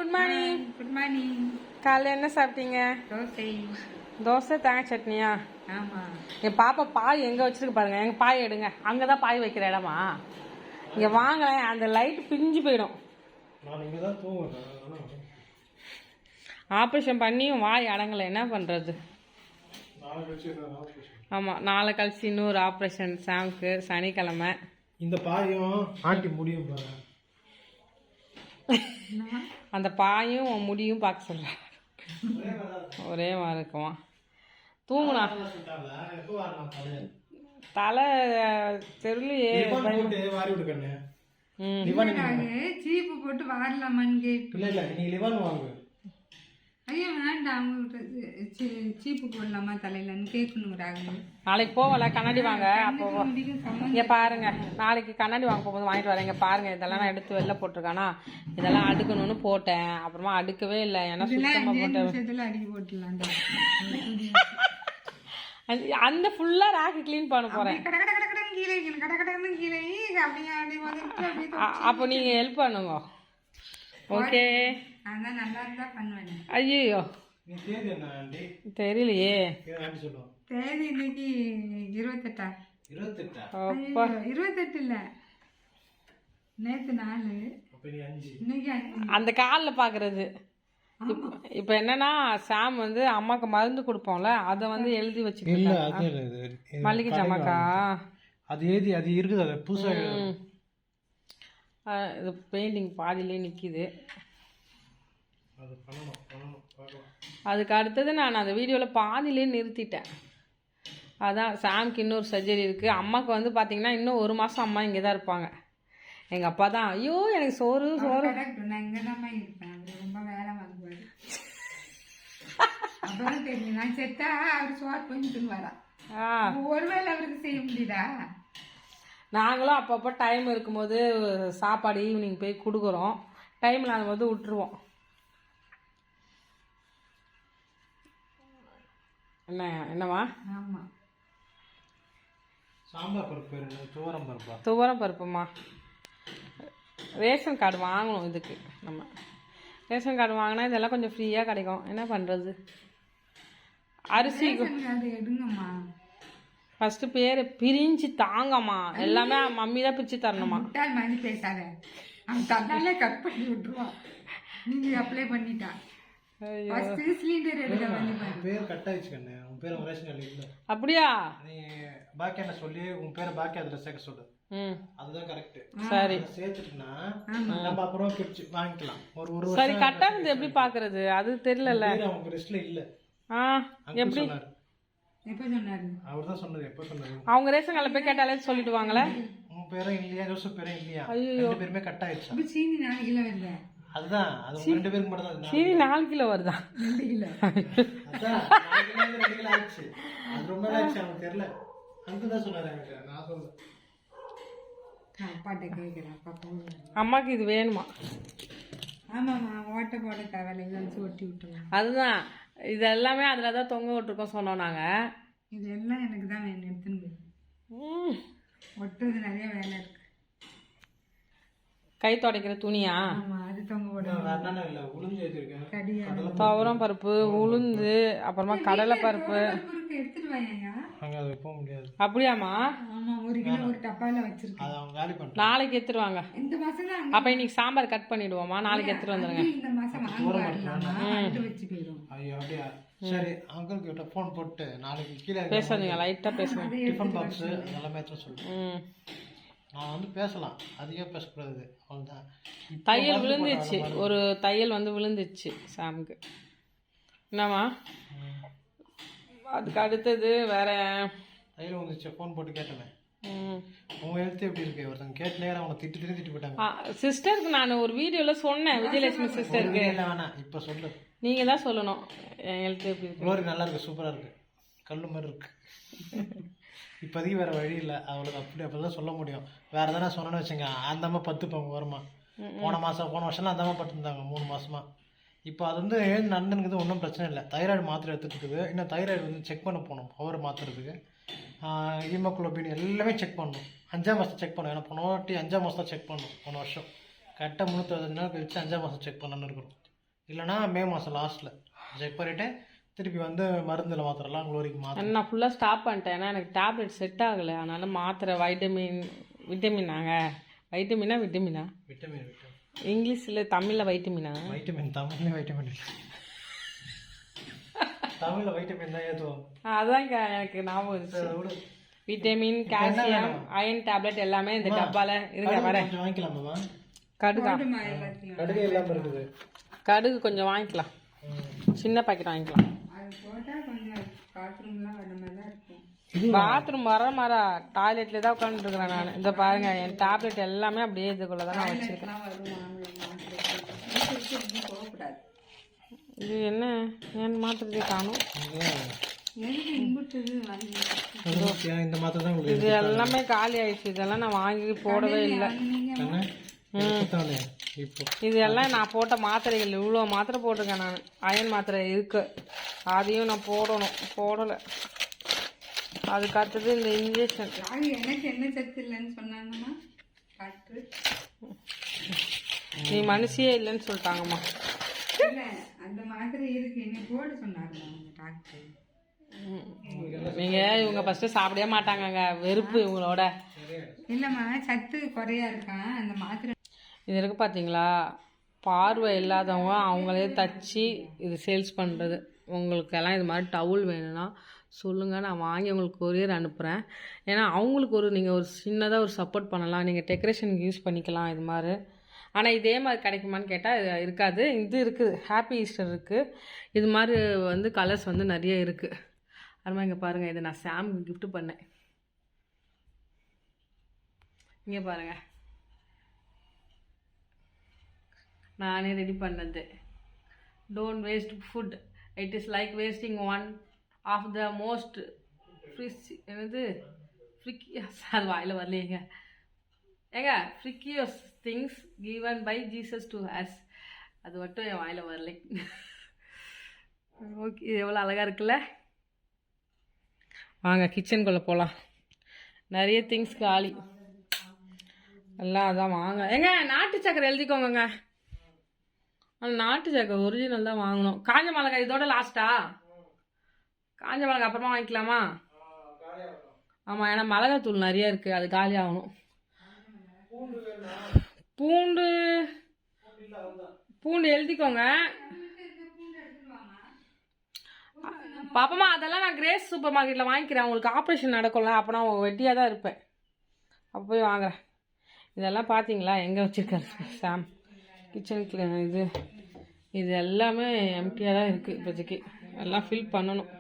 Good morning. Good morning. காலைல என்ன சாப்பிட்டீங்க? தோசை தேங்காய் சட்னியா? ஆமா. என் பாப்பா பாய் எங்க வச்சிருக்கு பாருங்க. எங்க பாய் எடுங்க. அங்கதான் பாய் வைக்கிற இடமா? இங்க வாங்க, அந்த லைட் பிஞ்சு போயிடும். ஆப்ரேஷன் பண்ணியும் வாய் அடங்கலை, என்ன பண்றது? ஆமா, நாளை கழிச்சு இன்னொரு ஆப்ரேஷன் சாம்க்கு, சனிக்கிழமை. இந்த பாயும் ஆண்டி முடியும் பாருங்க. அந்த பாயும் முடியும் பார்க்க சொல்ற. ஒரே மாதிரி இருக்குமா? தூங்குனா தலை தெருலையே சீப்பு போட்டு வாரலாமான்னு கேட்டு. இல்ல நீ லிவான் வாங்கு. ஐயா வேண்டாம், அவங்ககிட்ட சீப்பு போடலாமா தலையிலன்னு கேட்கணுங்கிறாங்க. நாளைக்கு போவல கண்ணாடி வாங்க. அப்போ இங்க பாருங்க, நாளைக்கு கண்ணாடி வாங்க போகும்போது வாங்கிட்டு வரேன். இங்க பாருங்க, இதெல்லாம் நான் எடுத்து வெளில போட்டிருக்கானா, இதெல்லாம் அடுக்கணும்னு போட்டேன். அப்புறமா அடுக்கவே இல்லை, ஏன்னா சுத்தமா போட்டேன். அடிக்க போட்டுலாம் அந்த ஃபுல்லா ராக்கு கிளீன் பண்ண போறேன். அப்போ நீங்க ஹெல்ப் பண்ணுங்க. ஓகே, ஐயோ தெரியலையே. தேதி இன்னைக்கு 28. 28 இல்ல, நேத்து 4, இன்னைக்கு 5. அந்த காலில் பாக்குறது. இப்ப என்னன்னா, சாம் வந்து அம்மாக்கு மருந்து கொடுப்போம்ல, அத வந்து எழுதி வச்சுக்கிட்டு மல்லிகை ஜாமாக்கா அது எழுதி அது இருக்குது. அது புதுசா இது பெயிண்டிங் பாதியிலே நிக்குது. அதுக்கு அடுத்தது நான் அந்த வீடியோவில் பாதியிலே நிறுத்திட்டேன். அதான் சாம்க்கு இன்னொரு சர்ஜரி இருக்குது. அம்மாவுக்கு வந்து பார்த்தீங்கன்னா இன்னும் 1 மாதம் அம்மா இங்கே தான் இருப்பாங்க. எங்கள் அப்பா தான் ஐயோ எனக்கு சோறு நான் இங்கே தான் இருப்பேன். ரொம்ப வேலை வாங்குவாரு. அப்புறம் தெரியும் நான் செத்தா அவர் சோறு பண்ணிட்டு வரா. ஒருவேளை அவருக்கு செய்ய முடியுதா? நாங்களும் அப்பப்போ டைம் இருக்கும்போது சாப்பாடு ஈவினிங் போய் கொடுக்குறோம். டைம் இல்லாத போது விட்டுருவோம். என்னவா? ஆமா, சாம்பார் பருப்பு, துவரம் பருப்பா? துவரம் பருப்புமா. ரேஷன் கார்டு வாங்கணும் இதுக்கு. நம்ம ரேஷன் கார்டு வாங்கினா இதெல்லாம் கொஞ்சம் ஃப்ரீயாக கிடைக்கும். என்ன பண்ணுறது? அரிசி எடுங்கம்மா. ஃபர்ஸ்ட் பேர் பிரிஞ்சு தாங்கம்மா, எல்லாமே மம்மி தான் பிரிச்சு தரணுமா. மாதிரி பேசாத, அவன் தன்னாலே கட் பண்ணி விட்டுருவான். நீங்க அப்ளை பண்ணிட்டா அப்படியா? நீ பாக்கி என்ன சொல்லி உன் பேரை பாக்கி அதுல சேர்க்க சொல்லு. அதுதான் கரெக்ட். சரி, சேர்த்துட்டுனா நம்ம அப்புறம் கிழிச்சு வாங்கிக்கலாம். ஒரு சரி, கட்டானது எப்படி பாக்குறது? அது தெரியல. அவங்க லிஸ்ட்ல இல்ல. எப்படி எப்ப சொன்னாரு? அவர்தான் சொன்னாரு. எப்ப சொன்னாரு? அவங்க ரேஷன் கார்டுல போய் கேட்டாலே சொல்லிடுவாங்களே. உன் பேரும் இல்லையா, ஜோசப் பேரும் இல்லையா? ரெண்டு பேருமே கட் ஆயிடுச்சு. சீனி 4 கிலோ வருது. அதுதான், அது 2 பேருக்கு மட்டும் தான். சீனி 4 கிலோ வருதா? 2 கிலோ. அதான் 4 கிலோ 2 கிலோ ஆயிடுச்சு. அது ரொம்ப ஆயிடுச்சு. அவங்களுக்கு தெரியல. அங்க தான் சொன்னாரு. எனக்கு நான் சொல்ல அப்பாட்ட கேக்குறேன். அப்பா போடுங்க. அம்மாக்கு இது வேணுமா? ஆமாம்மா, ஓட்ட போட தேவையில்லை, வச்சு ஒட்டி விட்டுருவோம். அதுதான், இது எல்லாமே அதில் தான் தொங்க விட்டுருக்கோம் சொன்னோம் நாங்கள். இதெல்லாம் எனக்கு தான் வேணும், எடுத்துன்னு ஒட்டுறது நிறைய வேலை இருக்கு. கை துடைக்கிற துணியா? அது தொங்க போட. துவரம் பருப்பு, உளுந்து, அப்புறமா கடலை பருப்பு எடுத்துட்டு வாயா. அப்படியாமா? ஆமா, 1 கிலோ ஒரு டப்பால வச்சிருக்கேன். நாளைக்கு எடுத்துருவாங்க. இந்த மாசம் தான். அப்ப இன்னைக்கு சாம்பார் கட் பண்ணிடுவோமா? நாளைக்கு எடுத்துட்டு வந்துருங்க. இந்த மாசம் வாங்கி வச்சு போயிடும். ஐயோ அப்படியே. சரி, அங்கிள் கிட்ட போன் போட்டு நாளைக்கு கீழே பேசுறீங்க, லைட்டா பேசுங்க. டிஃபன் பாக்ஸ் அதெல்லாம் எடுத்து சொல்லுங்க. நான் வந்து பேசலாம், அதிகம் பேசக்கூடாது. அவ்வளோதான். தையல் விழுந்துச்சு, ஒரு தையல் வந்து விழுந்துச்சு சாமுக்கு. என்னம்மா? அதுக்கு அடுத்தது வேற தையல் விழுந்துச்சு. ஃபோன் போட்டு கேட்டேன், உங்க ஹெல்த் எப்படி இருக்கு? ஒருத்தங்க கேட்டு நேரம் அவங்க திட்டு போயிட்டாங்க. சிஸ்டருக்கு நான் ஒரு வீடியோல சொன்னேன், விஜயலட்சுமி சிஸ்டருக்கு. வேணாம், இப்போ சொல்லு. நீங்க தான் சொல்லணும் என் ஹெல்த் எப்படி இருக்கு. குளோரி நல்லா இருக்கு, சூப்பரா இருக்கு, கல்லு மாதிரி இருக்கு. இப்போதைக்கு வேறு வழி இல்லை. அவளுக்கு அப்படி தான் சொல்ல முடியும். வேறு எதனா சொன்னோன்னு வச்சுங்க, அந்த அம்மா 10 பங்கு வருமா. போன வருஷம்லாம் அந்த அம்மா பட்டுருந்தாங்க 3 மாதமாக. இப்போ அது வந்து எழுந்து நடந்துனுக்குது, ஒன்றும் பிரச்சனை இல்லை. தைராய்டு மாத்திரை எடுத்துகிட்டு இருக்குது. இன்னும் தைராய்டு வந்து செக் பண்ண போகணும், பவர் மாற்றுறதுக்கு. ஹீமோகுளோபின் எல்லாமே செக் பண்ணணும். 5ஆம் மாதம் செக் பண்ணணும். ஏன்னா போன வாட்டி 5ஆம் மாதம் தான் செக் பண்ணணும். போன வருஷம் கரெக்டாக 365 நாள் கழிச்சு 5ஆம் மாதம் செக் பண்ணணும்னு இருக்கணும். இல்லைன்னா மே மாதம் லாஸ்ட்டில் செக் பண்ணிவிட்டு திருப்பி வந்து மருந்தில் மாத்திரலாம் குளோரிக்கு மாத்திரை. நான் ஃபுல்லாக ஸ்டாப் பண்ணிட்டேன். ஏன்னா எனக்கு டேப்லெட் செட் ஆகலை. அதனால் மாத்திரை விட்டமினா விட்டமினா விட்டமின் இங்கிலீஷில் தமிழில் வைட்டமினா தமிழ்ல வைட்டமின் தமிழில் வைட்டமின் தான் ஏற்றுவோம். அதாங்க எனக்கு ஞாபகம் இருந்துச்சு. விட்டமின், கால்சியம், அயன் டேப்லெட் எல்லாமே இந்த டப்பால இருங்க. வரேன். கொஞ்சம் வாங்கிக்கலாமா? கடுகா கடுகு இல்லாமல் இருக்குது. கடுகு கொஞ்சம் வாங்கிக்கலாம். சின்ன பாக்கெட் வாங்கிக்கலாம். அது போட்டால் கொஞ்சம் பாத்ரூம்லாம் வர மாதிரி தான் இருக்கும். பாத்ரூம் வர டாய்லெட்ல தான் உட்காந்துருக்குறேன் நான். இந்த பாருங்க என் டேப்லெட் எல்லாமே அப்படியே இதுக்குள்ள தான் நான் வச்சிருக்கேன். போகக்கூடாது. இது என்ன என் மாத்திரை காணும். இந்த மாத்திரை தான் இது எல்லாமே காலி ஆயிடுச்சு. இதெல்லாம் நான் வாங்கி போடவே இல்லை. இப்போ இது எல்லாம் நான் போட்ட மாத்திரைகள். இவ்வளோ மாத்திரை போட்டிருக்கேன் நான். அயன் மாத்திரை இருக்கு, அதையும் நான் போடலை. அதுக்கு அடுத்தது இந்த இன்ஜெக்ஷன். எனக்கு என்ன சத்து இல்லைன்னு சொன்னாங்கம்மா டாக்டர். நீ மனுஷியே இல்லைன்னு சொல்லிட்டாங்கம்மா. இல்லை அந்த மாத்திரை இருக்கு என்ன போட சொன்னாங்க டாக்டர். நீங்கள் இவங்க ஃபஸ்ட்டு சாப்பிடவே மாட்டாங்கங்க. வெறுப்பு இவங்களோட. இல்லைம்மா சத்து குறையா இருக்கான் அந்த மாத்திரை. இது இருக்கு பார்த்தீங்களா, பார்வை இல்லாதவங்க அவங்களே தச்சு இது சேல்ஸ் பண்ணுறது. உங்களுக்கெல்லாம் இது மாதிரி டவுல் வேணும்னா சொல்லுங்கள், நான் வாங்கி உங்களுக்கு கொரியர் அனுப்புகிறேன். ஏன்னா அவங்களுக்கு நீங்கள் ஒரு சின்னதாக ஒரு சப்போர்ட் பண்ணலாம். நீங்கள் டெக்கரேஷனுக்கு யூஸ் பண்ணிக்கலாம் இது மாதிரி. ஆனால் இதே மாதிரி கிடைக்குமான்னு கேட்டால் இது இருக்காது. இது இருக்குது, ஹாப்பி ஈஸ்டர் இருக்குது. இது மாதிரி வந்து கலர்ஸ் வந்து நிறைய இருக்குது. அதுமாதிரி இங்கே பாருங்கள், இதை நான் சாமுக்கு கிஃப்ட் பண்ணேன். இங்கே பாருங்கள், நானே ரெடி பண்ணது. Don't waste food, it is like wasting one of the most precious அது வாயில் வரலையேங்க ஏங்க precious things given by Jesus to us. அது மட்டும் என் வாயில் வரலை. ஓகே, இது எவ்வளோ அழகாக இருக்குல்ல. வாங்க கிச்சனுக்குள்ளே போகலாம். நிறைய திங்ஸ் காலி எல்லாம். அதான் வாங்க. ஏங்க நாட்டு சக்கரை எழுதிக்கோங்க. அந்த நாட்டு சக்கரை ஒரிஜினல் தான் வாங்கணும். காஞ்ச மிளகாய் இதோட லாஸ்ட்டா? காஞ்ச மிளகாய் அப்புறமா வாங்கிக்கலாமா? ஆமாம், ஏன்னா மிளகாத்தூள் நிறைய இருக்குது, அது காலி ஆகணும். பூண்டு எழுதிக்கோங்க பாப்பமா. அதெல்லாம் நான் கிரேஸ் சூப்பர் மார்க்கெட்டில் வாங்கிக்கிறேன். உங்களுக்கு ஆப்ரேஷன் நடக்கும்ல, அப்போ நான் வெட்டியாக தான் இருப்பேன். அப்போ போய் வாங்குறேன். இதெல்லாம் பார்த்தீங்களா எங்கே வச்சுருக்காரு சாம் கிச்சனுக்கு. இது எல்லாமே எம்டியாக தான் இருக்குது இப்போதைக்கு. எல்லாம் ஃபில் பண்ணணும்.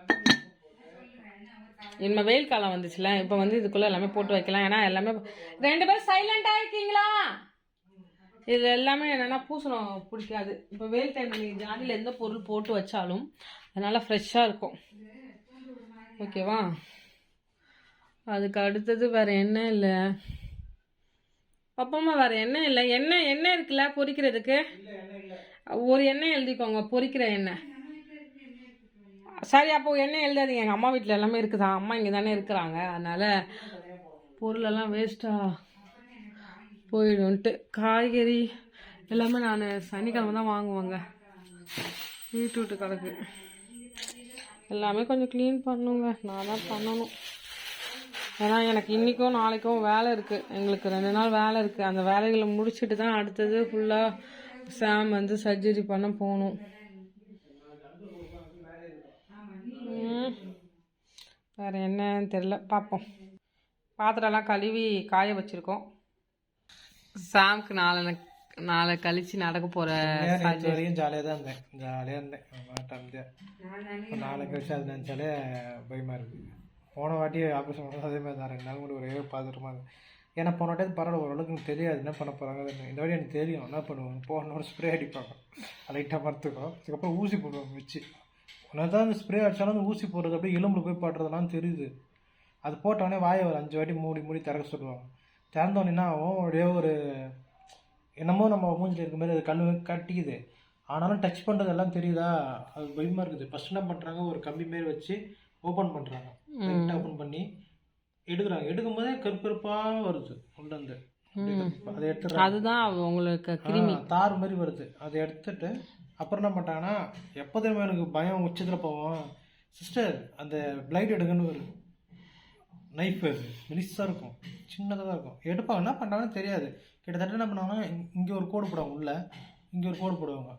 இனிமேல் வெயில் காலம் வந்துச்சுல, இப்போ வந்து இதுக்குள்ளே எல்லாமே போட்டு வைக்கலாம். ஏன்னா எல்லாமே 2 பேரும் சைலண்டாக இருக்கீங்களா? இது எல்லாமே என்னென்னா பூசணம் பிடிக்காது. இப்போ வெயில் டைம் நீங்கள் ஜாடியில் எந்த பொருள் போட்டு வச்சாலும் அதனால் ஃப்ரெஷ்ஷாக இருக்கும். ஓகேவா? அதுக்கு அடுத்தது வேறு என்ன இல்லை அப்பமா, வேறு எண்ணெய் இல்லை. எண்ணெய் இருக்குல்ல பொரிக்கிறதுக்கு, ஒரு எண்ணெய் எழுதிக்கோங்க, பொரிக்கிற எண்ணெய். சரி, அப்போ எண்ணெய் எழுதாதீங்க. எங்கள் அம்மா வீட்டில் எல்லாமே இருக்குதா, அம்மா இங்கே தானே இருக்கிறாங்க, அதனால் பொருளெல்லாம் வேஸ்ட்டாக போயிடும்ட்டு. காய்கறி எல்லாமே நான் சனிக்கிழமை தான் வாங்குவேங்க. பீட்ரூட்டு கிடக்கு, எல்லாமே கொஞ்சம் க்ளீன் பண்ணுங்க. நான் தான் பண்ணணும். ஏன்னா எனக்கு இன்றைக்கும் நாளைக்கும் வேலை இருக்குது. எங்களுக்கு 2 நாள் வேலை இருக்குது. அந்த வேலைகளை முடிச்சுட்டு தான் அடுத்தது ஃபுல்லாக சாம் வந்து சர்ஜரி பண்ண போகணும். வேறு என்னன்னு தெரில, பார்ப்போம். பாத்திரம்லாம் கழுவி காய வச்சுருக்கோம். சாம்க்கு நாளை கழிச்சு நடக்க போகிற வரையும் ஜாலியாக தான் இருந்தேன். நாளை கழிச்சு அது நினச்சாலே பயமாக இருக்குது. போன வாட்டி ஆப்ரேஷன் பண்ணது அதே மாதிரி தான் 2 நாள் கூட ஒரே பாத்திரமா இருக்குது. ஏன்னா போன வாட்டி பரவாயில்ல, ஓரளவுக்கு எனக்கு தெரியாது என்ன பண்ண போகிறாங்க. இந்த வாட்டி எனக்கு தெரியும் என்ன பண்ணுவோம். போன ஸ்ப்ரே அடிப்பாங்க, லைட்டாக மறுத்துக்கும். அதுக்கப்புறம் ஊசி போடுவாங்க வச்சு. ஒன்று தான் அந்த ஸ்ப்ரே அடித்தாலும் அந்த ஊசி போடுறது அப்படியே எலும்புல போய் பாடுறதுலாம் தெரியுது. அது போட்டோடனே வாயை ஒரு 5 வாட்டி மூடி திறக்க சொல்லுவாங்க. திறந்தோடனே ஆகும் அப்படியே ஒரு என்னமோ நம்ம மூஞ்சில் இருக்க மாதிரி அது கல் கட்டிக்குது. ஆனாலும் டச் பண்ணுறது எல்லாம் தெரியுதா, அது பயமாக இருக்குது. ஃபஸ்ட் என்ன பண்ணுறாங்க, ஒரு கம்பி மாரி வச்சு ஓப்பன் பண்ணுறாங்க. லைட்டாக ஓப்பன் பண்ணி எடுக்கிறாங்க. எடுக்கும் போதே கருப்பாக வருது உள்ளேருந்து. அதை எடுத்துடுறாங்க. அதுதான் உங்களுக்கு கிருமி. தார் மாதிரி வருது. அதை எடுத்துட்டு அப்புறம் என்ன பண்ணிட்டாங்கன்னா, எப்போதுமே எனக்கு பயம் உச்சத்தில் போவோம். சிஸ்டர் அந்த பிளைட் எடுங்கன்னு ஒரு நைஃப், அது மெலிசாக இருக்கும், சின்னதாக தான் இருக்கும். எடுப்பாங்க, என்ன பண்ணாங்கன்னு தெரியாது. கிட்டத்தட்ட என்ன பண்ணுவாங்கன்னா, இங்கே ஒரு கோடு போடுவாங்க, உள்ள இங்கே ஒரு கோடு போடுவாங்க.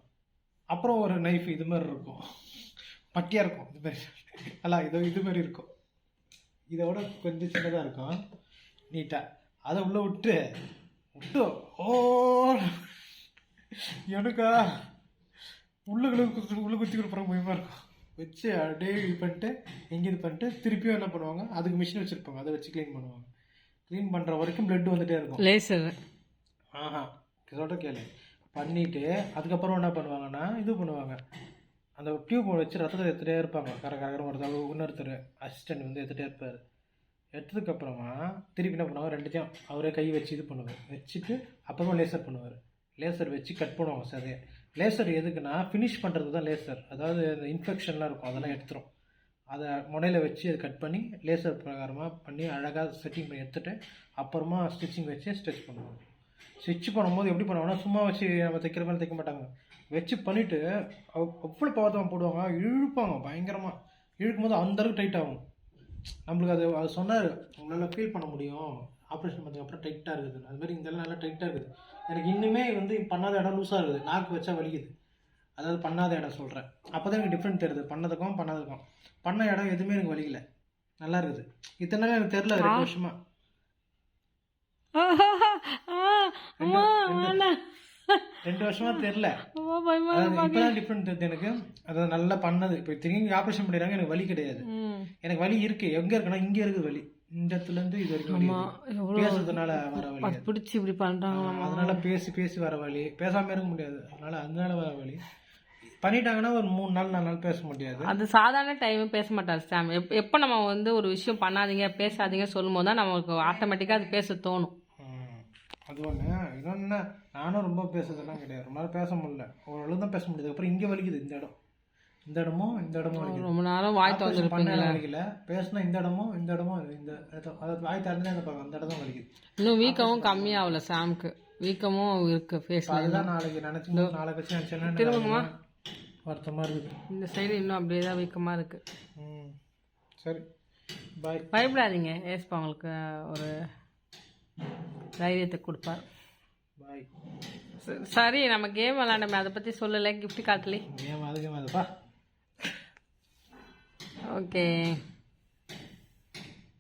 அப்புறம் ஒரு நைஃப் இது மாதிரி இருக்கும், பட்டியாக இருக்கும், இது மாதிரி அல்ல இது மாதிரி இருக்கும். இதோட கொஞ்சம் சின்னதாக இருக்கும், நீட்டாக. அதை உள்ளே விட்டு ஓ எனக்கா உள்ள குத்தி கொடுப்பாங்க, பயமாக இருக்கும். வச்சு அப்படியே இது பண்ணிட்டு எங்கே இது பண்ணிட்டு திருப்பியும் என்ன பண்ணுவாங்க, அதுக்கு மிஷின் வச்சுருப்பாங்க, அதை வச்சு க்ளீன் பண்ணுவாங்க. க்ளீன் பண்ணுற வரைக்கும் பிளட் வந்துகிட்டே இருக்கும். லேசர் சொல்கிற கேளு. பண்ணிவிட்டு அதுக்கப்புறம் என்ன பண்ணுவாங்கன்னா, இது பண்ணுவாங்க, அந்த டியூப் வச்சு ரத்தத்தை எடுத்துகிட்டே இருப்பாங்க. கரகரம் ஒருத்தர் இன்னொருத்தர் அசிஸ்டன்ட் வந்து எடுத்துகிட்டே இருப்பார். எடுத்ததுக்கப்புறமா திருப்பி என்ன பண்ணுவாங்க, ரெண்டுத்தையும் அவரே கை வச்சு இது பண்ணுவார். வச்சுட்டு அப்புறமா லேசர் பண்ணுவார். லேசர் வச்சு கட் பண்ணுவாங்க சதையை. லேசர் எதுக்குன்னா ஃபினிஷ் பண்ணுறது தான் லேசர். அதாவது அந்த இன்ஃபெக்ஷன்லாம் இருக்கும், அதெல்லாம் எடுத்துரும். அதை முனையில் வச்சு அதை கட் பண்ணி லேசர் பிரகாரமாக பண்ணி அழகாக செட்டிங் பண்ணி எடுத்துகிட்டு அப்புறமா ஸ்டிச்சிங் வச்சு ஸ்டிச் பண்ணுவாங்க. ஸ்டிச் பண்ணும்போது எப்படி பண்ணுவாங்கன்னா, சும்மா வச்சு நம்ம தைக்கிற மாதிரி தைக்க மாட்டாங்க. வச்சு பண்ணிவிட்டு அவ்வளோ பவர்த்தமாக போடுவாங்க, இழுப்பாங்க பயங்கரமாக. இழுக்கும் போது அந்தளவுக்கு டைட் ஆகும். நம்மளுக்கு அது சொன்னார், உங்களால் ஃபீல் பண்ண முடியும் ஆப்ரேஷன் பண்ணதுக்கப்புறம் டைட்டாக இருக்குது. அதுமாதிரி இங்கெல்லாம் நல்லா டைட்டாக இருக்குது. எனக்கு இன்னுமே வந்து பண்ணாத இடம் லூஸாக இருக்குது, நாக்கு வச்சா வலிக்குது. அதாவது பண்ணாத இடம் சொல்கிறேன். அப்போ தான் எனக்கு டிஃப்ரெண்ட் தெரியுது, பண்ணதுக்கும் பண்ணதுக்கும். பண்ண இடம் எதுவுமே எனக்கு வலிக்கல, நல்லா இருக்குது. இத்தனை நாள் எனக்கு தெரில, 2 வருஷமா 2 வருஷமா தெரில. இப்போதான் டிஃப்ரெண்ட் தெரியுது எனக்கு. அதாவது நல்லா பண்ணது. இப்போ திரும்பி ஆப்ரேஷன் பண்ணிடுறாங்க, எனக்கு வலி கிடையாது. எனக்கு வலி இருக்கு, எங்கே இருக்குன்னா இங்கே இருக்குது வலி, இந்த இடத்துலேருந்து இது வரைக்கும் பேசுறதுனால வர வலி. பிடிச்சி இப்படி பண்ணுறாங்க, அதனால பேசி வர வலி, பேசாமல் இருக்க முடியாது. அதனால வர வலி. பண்ணிட்டாங்கன்னா ஒரு 3 நாள் 4 நாள் பேச முடியாது. அது சாதாரண டைம் பேச மாட்டார் சாம். எப்போ நம்ம வந்து ஒரு விஷயம் பண்ணாதீங்க பேசாதீங்க சொல்லும் போது தான் நமக்கு ஆட்டோமேட்டிக்காக அது பேச தோணும். அது ஒன்று. இன்னொன்று, நானும் ரொம்ப பேசுறதுலாம் கிடையாது, ரொம்ப நேரம் பேச முடியல, ஓரளவு தான் பேச முடியாது. அப்புறம் இங்கே வலிக்குது, இந்த இடமும் வலிக்குது. ரொம்ப நேரம் வாய் திறந்துருப்பீங்க, வலிக்கல. பேசினா இந்த இடமும் இந்த அதாவது வாய் திறந்தே இருப்பாங்க, அந்த இடம் தான் வலிக்குது. இன்னும் வீக்கமும் கம்மியாகல சாம்க்கு, வீக்கமும் இருக்கு ஃபேஸ். அதுதான் நாளைக்கு நினச்சி நாளை கழிச்சு நினச்சேன்னா திரும்பமா வருத்தமாக இருக்குது. இந்த சைடு இன்னும் அப்படியே தான் வீக்கமாக இருக்கு. சரி, பாய். பயப்படாதீங்க, ஏஸ்பா உங்களுக்கு ஒரு தைரியத்தை கொடுப்பார். பாய். சரி, நம்ம கேம் விளாண்டமே, அதை பற்றி சொல்லலை, கிஃப்ட் காட்டலே. கேம் அதுப்பா. ஓகே,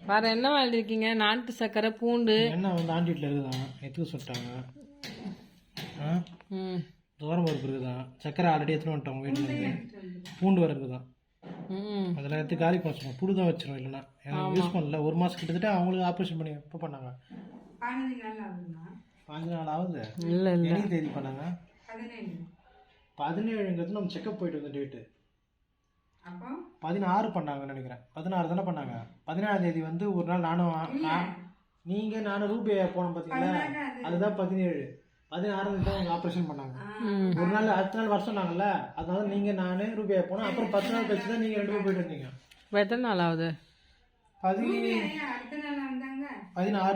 வேறு என்ன எழுதிருக்கீங்க? நாட்டு சக்கரை, பூண்டு. என்ன வந்து ஆண்டி வீட்டில் இருக்குதான், எதுக்கு சொல்லிட்டாங்க. தோரம் பருப்பு இருக்குதான், சக்கரை ஆல்ரெடி எடுத்துன்னு வந்துட்டோம் வீட்டில் இருந்து. பூண்டு வர இருக்குதான், அதெல்லாம் எடுத்து காலி பண்ண சொன்னோம். புடு தான் வச்சிடும், இல்லைன்னா எனக்கு யூஸ் பண்ணல. 1 மாதம் கிட்டத்தட்ட அவங்களுக்கு ஆப்ரேஷன் பண்ணி எப்போ பண்ணாங்க? 5 நாள் ஆகுது. இல்லை என்ன தேதி பண்ணாங்க? 17ங்கிறது நம்ம செக்கப் போயிட்டு வந்த டேட்டு. 16 பண்ணாங்கன்னு நினைக்கிறேன். 16 தானே பண்ணாங்க. 17ஆம் தேதி வந்து ஒரு நாள் நானும் ரூபே போனோம் பார்த்தீங்களா, அதுதான் 17. 16 தான் அவங்க ஆப்ரேஷன் பண்ணாங்க. ஒரு நாள் அடுத்த நாள் வர சொன்னாங்கல்ல, அதனால நீங்கள் நானே ரூபே போனோம். அப்புறம் 10 நாள் கழிச்சு தான் நீங்கள் 2 பேரும் போயிட்டு இருந்தீங்க. எத்தனை நாள் ஆகுது? 16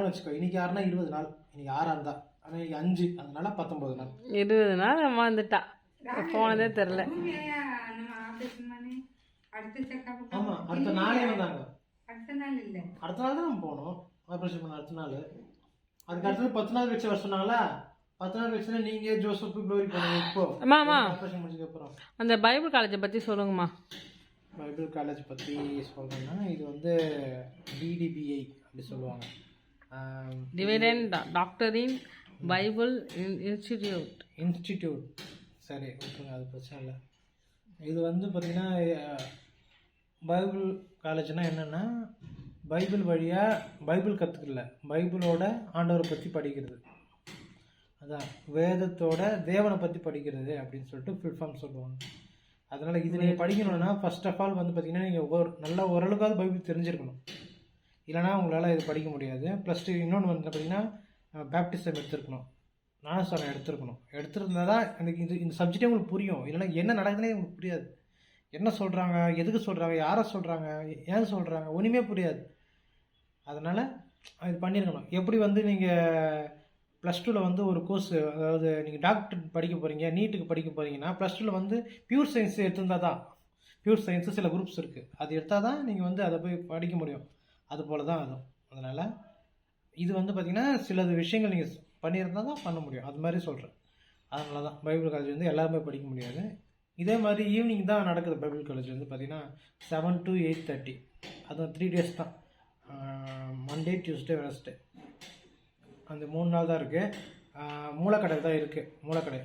வச்சுக்கோ. இன்னைக்கு 6னா 20 நாள், இன்னைக்கு 6 தான், ஆனால் இன்னைக்கு 5, அதனால 19 நாள். 20 நாள் நம்ம வந்துட்டா, போனதே தெரில. ஆமாம், அடுத்த நாளே வந்தாங்க. அடுத்த நாள் தான் நம்ம போனோம் ஆப்ரேஷன் பண்ண. அடுத்த நாள், அதுக்கு அடுத்தது 10 நாள் கழிச்சு வர சொன்னாங்களா. 10 நாள் கழிச்சுனா நீங்கள் ஜோசப் க்ளோரி போனீங்க. இப்போ ஆப்ரேஷன் முடிஞ்சதுக்கப்புறம் அந்த பைபிள் காலேஜை பற்றி சொல்லுங்கம்மா. பைபிள் காலேஜ் பற்றி சொல்கிறேன்னா, இது வந்து DDBI அப்படி சொல்லுவாங்க, டிவைடன்ட் டாக்டரின் பைபிள் இன்ஸ்டிடியூட். சரி, விட்டுருங்க, அது பிரச்சனை இல்லை. இது வந்து பார்த்திங்கன்னா, பைபிள் காலேஜ்னால் என்னென்னா, பைபிள் வழியாக பைபிள் கற்றுக்கல, பைபிளோட ஆண்டவரை பற்றி படிக்கிறது. அதான் வேதத்தோட தேவனை பற்றி படிக்கிறது அப்படின்னு சொல்லிட்டு ஃபுல் ஃபார்ம் சொல்லுவாங்க. அதனால் இது நீங்கள் படிக்கணும்னா ஃபர்ஸ்ட் ஆஃப் ஆல் வந்து பார்த்திங்கன்னா, நீங்கள் நல்லா ஓரளவுக்காவது பைபிள் தெரிஞ்சிருக்கணும், இல்லைனா உங்களால் இது படிக்க முடியாது. ப்ளஸ் இன்னொன்று வந்து பார்த்திங்கன்னா, பேப்டிசம் எடுத்துருக்கணும், ஞானஸ்தானம் எடுத்துருந்தா தான் எனக்கு இந்த சப்ஜெக்டே உங்களுக்கு புரியும். இல்லைனா என்ன நடக்குதுன்னே உங்களுக்கு புரியாது. என்ன சொல்கிறாங்க, எதுக்கு சொல்கிறாங்க, யாரை சொல்கிறாங்க, ஏன் சொல்கிறாங்க, ஒன்றுமே புரியாது. அதனால் இது பண்ணியிருக்கணும். எப்படி வந்து நீங்கள் ப்ளஸ் டூவில் வந்து ஒரு கோர்ஸ், அதாவது நீங்கள் டாக்டர் படிக்க போகிறீங்க, நீட்டுக்கு படிக்க போகிறீங்கன்னா ப்ளஸ் டூவில் வந்து பியூர் சயின்ஸ் எடுத்திருந்தால் தான், பியூர் சயின்ஸு சில குரூப்ஸ் இருக்குது, அது எடுத்தால் தான் நீங்கள் வந்து அதை போய் படிக்க முடியும். அது போல் தான் அதுவும். அதனால் இது வந்து பார்த்திங்கன்னா சில விஷயங்கள் நீங்கள் பண்ணியிருந்தால் தான் பண்ண முடியும், அது மாதிரி சொல்கிறேன். அதனால தான் பைபிள் காலேஜ் வந்து எல்லாருமே படிக்க முடியாது. இதே மாதிரி ஈவினிங் தான் நடக்குது பைபிள் காலேஜ் வந்து பார்த்திங்கன்னா 7 to 8:30. அதுவும் 3 days தான், மண்டே, டியூஸ்டே, வெனஸ்டே, அந்த 3 நாள் தான் இருக்குது. மூலக்கடை தான் இருக்குது, மூலக்கடை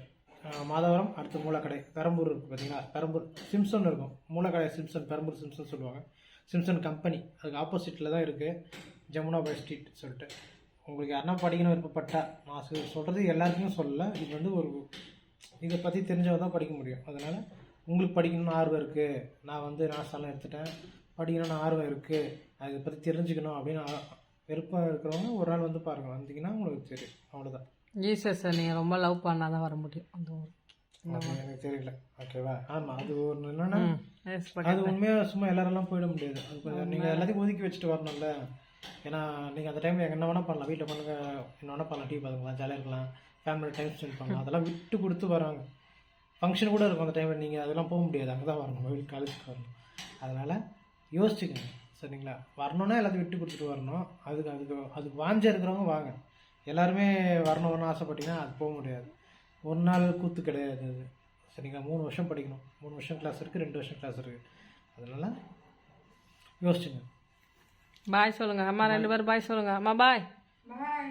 மாதவரம், அடுத்து மூலக்கடை பெரம்பூர் இருக்குது பார்த்தீங்களா, பெரம்பூர் சிம்சன் இருக்கும், மூலக்கடை சிம்சன், பெரம்பூர் சிம்சன் சொல்லுவாங்க, சிம்சன் கம்பெனி, அதுக்கு ஆப்போசிட்டில் தான் இருக்குது, ஜமுனா பை ஸ்ட்ரீட் சொல்லிட்டு. உங்களுக்கு யாருன்னா படிக்கணும் விருப்பப்பட்டா, நான் சொல்கிறது எல்லாருக்குமே சொல்லலை, இது வந்து ஒரு இதை பற்றி தெரிஞ்சவங்க தான் படிக்க முடியும். அதனால் உங்களுக்கு படிக்கணும்னு ஆர்வம் இருக்குது, நான் வந்து நாசாலாம் எடுத்துட்டேன், படிக்கணும்னு ஆர்வம் இருக்குது, நான் இதை பற்றி தெரிஞ்சுக்கணும் அப்படின்னு விருப்பம் இருக்கிறவங்க ஒரு நாள் வந்து பாருங்கள், வந்தீங்கன்னா உங்களுக்கு தெரியும். அவ்வளோதான். ஜீசஸ் நீங்கள் ரொம்ப லவ் பண்ணால் தான் வர முடியும் அந்த ஊர். எனக்கு தெரியல, ஓகேவா? ஆமாம், அது ஒன்று என்னென்னா அது உண்மையாக சும்மா எல்லாரெல்லாம் போயிட முடியாது. அது கொஞ்சம் நீங்கள் எல்லாத்தையும் ஒதுக்கி வச்சுட்டு வரணும்ல. ஏன்னா நீங்கள் அந்த டைமில் என்ன வேணால் பண்ணலாம், வீட்டில் பண்ணுங்க, என்ன வேணால் பண்ணலாம், டிவி பார்த்துக்கலாம், ஜாலியாக இருக்கலாம், ஃபேமிலியில் டைம் ஸ்பெண்ட் பண்ணலாம், அதெல்லாம் விட்டு கொடுத்து வராங்க. ஃபங்க்ஷன் கூட இருக்கும் அந்த டைமில், நீங்கள் அதெல்லாம் போக முடியாது, அங்கே தான் வரணும், வீட்டு காலேஜுக்கு வரணும். அதனால் யோசிச்சுக்கோங்க, சரிங்களா? வரணுன்னா எல்லாத்தையும் விட்டு கொடுத்துட்டு வரணும். அதுக்கு வாஞ்ச இருக்கிறவங்க வாங்க. எல்லாருமே வரணும்னு ஆசைப்பட்டீங்கன்னா அது போக முடியாது. ஒரு நாள் கூத்து கிடையாது அது, சரிங்களா? 3 வருஷம் படிக்கணும், 3 வருஷம் கிளாஸ் இருக்குது, 2 வருஷம் கிளாஸ் இருக்குது. அதனால் யோசிச்சுங்க. பாய் சொல்லுங்கள் அம்மா, 2 பேரும் பாய் சொல்லுங்கள் அம்மா. பாய் பாய்.